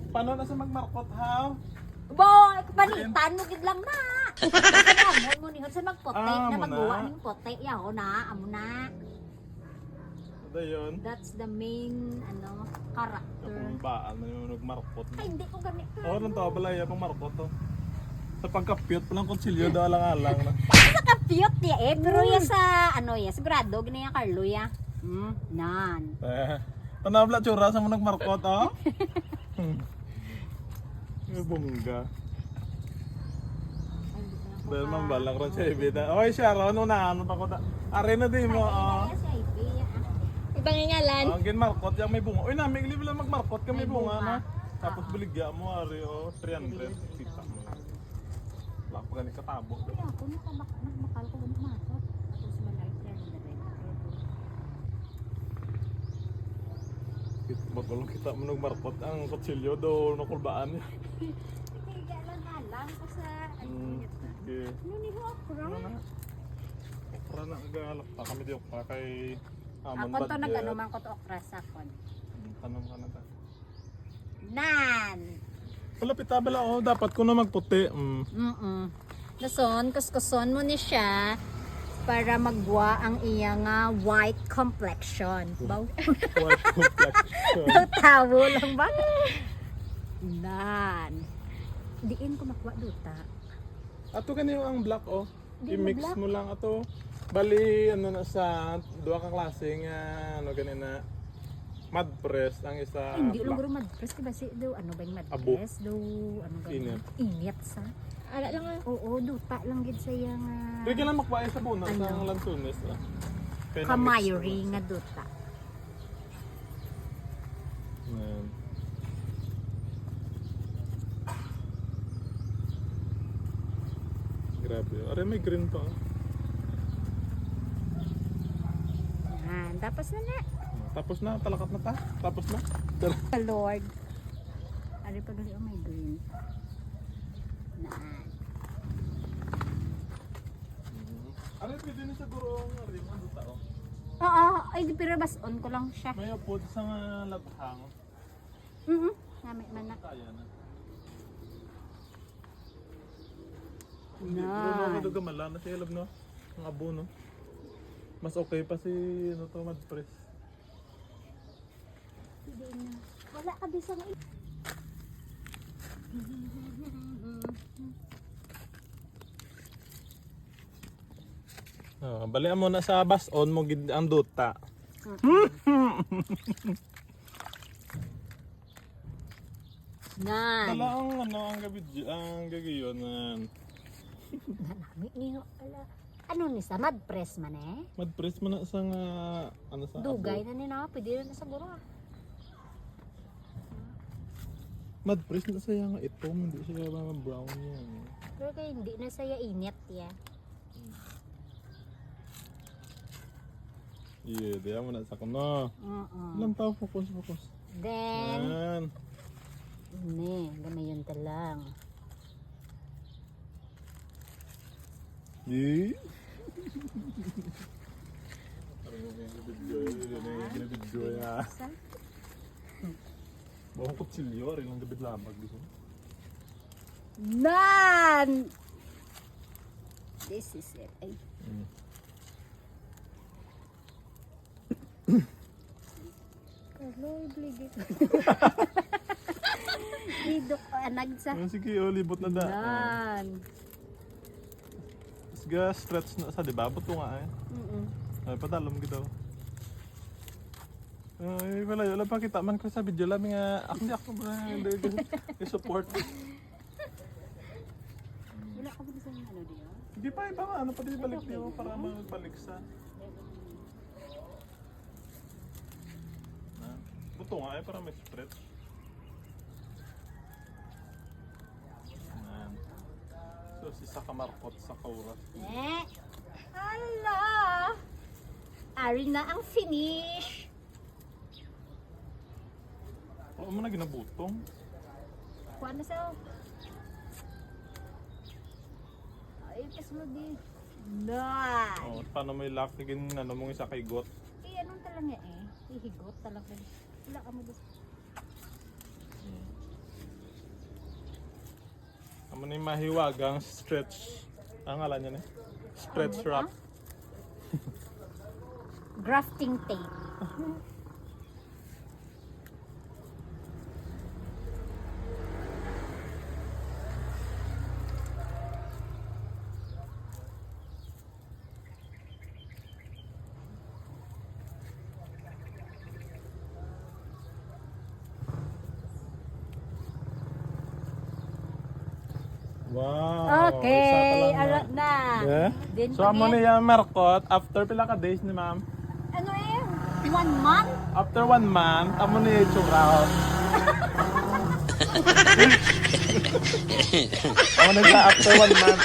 Paano na sa magmarkot ha? Bo, palitan mo gid lang na. Ano mo ni sa magpote Ah, na mo na. magawa ning pote yaw na, amo na. Ano yun? That's the main character. Kung baan na yung nagmarkot mo. Ay, hindi ko ganito. Oo, nang tabalaya pang markot to. Sa pagka-cute pa ng kutsilyo, daw alang-alang na. Sa ka-cute ya eh, pero ya sa ya sigurado gina ya Carlo ya. Nan. Tanabla tsura sa mo nagmarkot, oh? Yung bumungga. Dahil mambalang ron siya ibida. Okay, Sharon, unahan pa ko ta. Are na din mo, oh. Ibang ngalan. Ang ginmarkot, yung may bunga. Uy, namin, ili lang magmarkot ka may May bunga, bunga. na. Tapos biligya mo, are, oh, 300. Kita mo. Wala pa ganit katabo. Kaya ako nakabakal ko ganito masok. Tapos malay friend na rin. Magulong kita mo nagmarkot. Ang kutsilyo daw, nakulbaan niya. Hindi alang-alang ko sa Okay. ano ni ho okra. Okra na, galak pa kami di okra kay Amon Ako to nag-ano man ko to okra sa kon. Tanong ka na ta. Nan. Palapit tabala, oh, dapat ko na magputi. Dason, kuskuson mo ni siya para magwa ang iyang white complexion. Baw. White complexion. Tawo lang ba? Nan. Diin ko makuha duta. Ato ganyan ang black, oh. Di I-mix mo black. mo lang ato. Bali, ano na sa duwa ka klaseng, ano ganyan na mud press ang isa. Ay, hindi lang black. guro madpress ka ba si do ano ba yung Abo. madpress do ano ba Init. init sa ala lang oo duta lang gid sa yang Pwede lang makwain sa bunas Ano? ng lansunes. Ah. Kaya na-mix kamayri mo na. nga duta. Ayan. Grabe. Are may green pa. Oh. Yan, tapos na na. Tapos na, talakat na ta. Tapos na. Lord. Ari pa gali oh my green. Naan. Are pwede na siguro ang rin ang tao. Oo, ay di pero bas on ko lang siya. May upod sa nga lathang. Nami man na. Kaya na. Hindi, Yan. pero no, madugamala na siya alam no. Ang abo no. Mas okay pa si ano to mad press. Hindi na. Wala ka bisang Oh, balian mo na sa bason mo gid ang duta. Nan. Dala ang ano ang gabi ang gagayon Nanami niyo ala. Ano ni sa madpress man eh? mad press mo na sa nga ano sa Dugay abo. na ni na, pwede na siguro. Mad press na sa nga itom hindi siya mga brown yan. Pero kaya hindi na saya init ya. Yeah, diyan mo na sa kuno. Ilang tao focus. Then, Yan. ne, ganayon ta lang. Eh. Parang yung video ya. Sa? Bawang kutsilyo, rin lang gabit labag dito. Nan! This is it. Ay. Kaloy, bligit. Idok anag sa. Sige, oh, libot na da. Nan. Sige, stretch na sa diba? Buto nga eh. Ay, padalom gito. Ay, wala yun. Wala pa kita man ko sa video lang nga. Ako ba? Hindi support. Wala ka ba sa ano diyo? Hindi pa, iba nga. Ano pa din balik niyo para magbalik sa... Buto nga eh, para may stretch. Ayan. So, si Sakamarkot sa Kauras. Hala! Ari na ang finish. Oo mo na ginabutong. Kuha na sa... Ay, kas mo di. Nan! Oh, paano may lock again ano mong isa kay got? Eh, anong talaga eh? Ihigot talaga. Wala ka mo gusto. Amo ni mahiwagang stretch. Ang ngalan niya stretch Ano wrap. ba? Grafting tape. Wow. Okay, isa pa lang alam na. Yeah? Din So amo niya markot after pila ka days ni ma'am? Ano eh? 1 month? After 1 month, amo niya itsura. Amo na siya after 1 month.